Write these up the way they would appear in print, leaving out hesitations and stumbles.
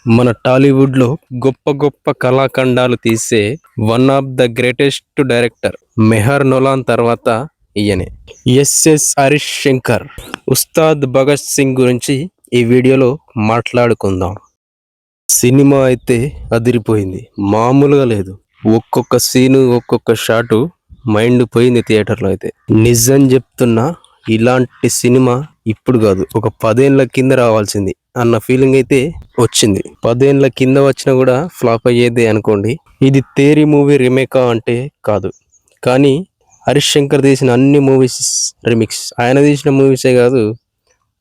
మన టాలీవుడ్ లో గొప్ప గొప్ప కళాఖండాలు తీసే one of the greatest director మెహర్ నొలాన్ తర్వాత ఈయనే. ఎస్ఎస్ హరీష్ శంకర్ ఉస్తాద్ భగత్ సింగ్ గురించి ఈ వీడియోలో మాట్లాడుకుందాం. సినిమా అయితే అదిరిపోయింది, మామూలుగా లేదు. ఒక్కొక్క సీను ఒక్కొక్క షాటు మైండ్ పోయింది థియేటర్లో అయితే. నిజం చెప్తున్నా, ఇలాంటి సినిమా ఇప్పుడు కాదు, ఒక 10 ఏళ్ల కింద రావాల్సింది అన్న ఫీలింగ్ అయితే వచ్చింది. 10 ఏళ్ల కింద వచ్చినా కూడా ఫ్లాప్ అయ్యేదే అనుకోండి. ఇది తేరి మూవీ రీమేకా అంటే కాదు, కానీ హరీష్ శంకర్ తీసిన అన్ని మూవీస్ రీమిక్స్. ఆయన తీసిన మూవీసే కాదు,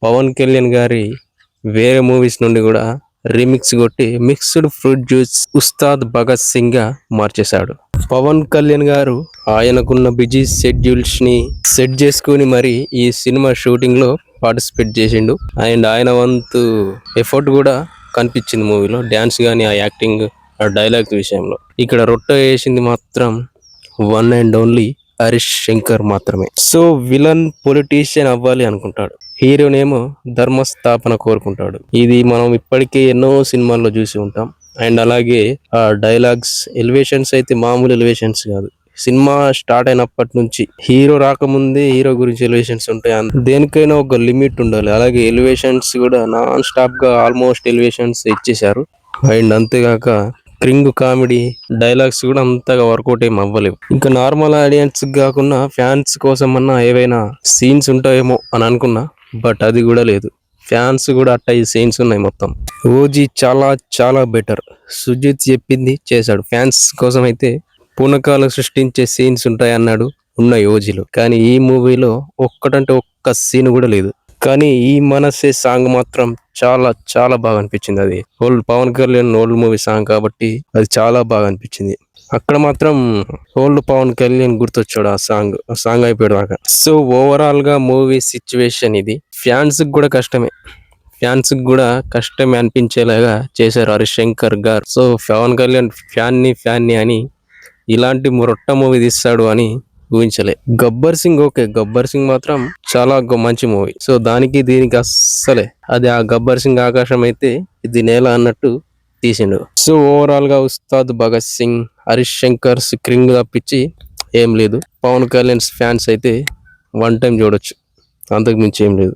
పవన్ కళ్యాణ్ గారి వేరే మూవీస్ నుండి కూడా రీమిక్స్ కొట్టి mixed fruit juice Ustad Bhagat Singh గా మార్చేశాడు. పవన్ కళ్యాణ్ గారు ఆయనకున్న బిజీ షెడ్యూల్స్ ని సెట్ చేసుకుని మరి ఈ సినిమా షూటింగ్ లో పార్టిసిపేట్ చేసిండు. అండ్ ఆయన వంతు ఎఫర్ట్ కూడా కనిపించింది మూవీలో. డాన్స్ గానీ, ఆ యాక్టింగ్, ఆ డైలాగ్ విషయంలో. ఇక్కడ రొట్టె వేసింది మాత్రం one and only Harish Shankar మాత్రమే. సో విలన్ పొలిటీషియన్ అవ్వాలి అనుకుంటాడు, హీరోనేమో ధర్మస్థాపన కోరుకుంటాడు. ఇది మనం ఇప్పటికే ఎన్నో సినిమాల్లో చూసి ఉంటాం. అండ్ అలాగే ఆ డైలాగ్స్, ఎలివేషన్స్ అయితే మామూలు ఎలివేషన్స్ కాదు. సినిమా స్టార్ట్ అయినప్పటి నుంచి హీరో రాకముందే హీరో గురించి ఎలివేషన్స్ ఉంటాయి. దేనికైనా ఒక లిమిట్ ఉండాలి. అలాగే ఎలివేషన్స్ కూడా నాన్ స్టాప్ గా ఆల్మోస్ట్ ఎలివేషన్స్ ఇచ్చేశారు. అండ్ అంతేగాక క్రింగ్ కామెడీ డైలాగ్స్ కూడా అంతగా వర్కౌట్ ఏం అవ్వలేవు. ఇంకా నార్మల్ ఆడియన్స్ కాకుండా ఫ్యాన్స్ కోసం అన్నా ఏవైనా సీన్స్ ఉంటాయేమో అని అనుకున్నా, బట్ అది కూడా లేదు. ఫ్యాన్స్ కూడా అట్ట ఈ సీన్స్ ఉన్నాయి మొత్తం. ఓజీ చాలా చాలా బెటర్. సుజిత్ చెప్పింది చేశాడు. ఫ్యాన్స్ కోసం అయితే పూనకాలు సృష్టించే సీన్స్ ఉంటాయి అన్నాడు, ఉన్నాయి ఓజీలో. కానీ ఈ మూవీలో ఒక్కటంటే ఒక్క సీన్ కూడా లేదు. కానీ ఈ మనసే సాంగ్ మాత్రం చాలా చాలా బాగా అనిపించింది. అది old Pawan Kalyan old movie song కాబట్టి అది చాలా బాగా అనిపించింది. అక్కడ మాత్రం ఓల్డ్ పవన్ కళ్యాణ్ గుర్తొచ్చాడు ఆ సాంగ్ అయిపోయాడు దాకా. సో ఓవరాల్ గా మూవీ సిచ్యువేషన్ ఇది. ఫ్యాన్స్ కూడా కష్టమే, ఫ్యాన్స్ కూడా కష్టమే అనిపించేలాగా చేశారు హరీష్ శంకర్ గారు. సో పవన్ కళ్యాణ్ ఫ్యాన్ని అని ఇలాంటి రొట్ట మూవీ తీస్తాడు అని ఊహించలే. గబ్బర్ సింగ్ ఓకే, గబ్బర్ సింగ్ మాత్రం చాలా మంచి మూవీ. సో దానికి దీనికి అస్సలే, అది ఆ గబ్బర్ సింగ్ ఆకాశం అయితే ఇది నేల అన్నట్టు తీసిండు. సో ఓవరాల్ గా ఉస్తాద్ భగత్ సింగ్, హరీష్ శంకర్ క్రింగ్ తప్పించి ఏం లేదు. పవన్ కళ్యాణ్ ఫ్యాన్స్ అయితే వన్ టైం చూడొచ్చు, అంతకు మించి ఏం లేదు.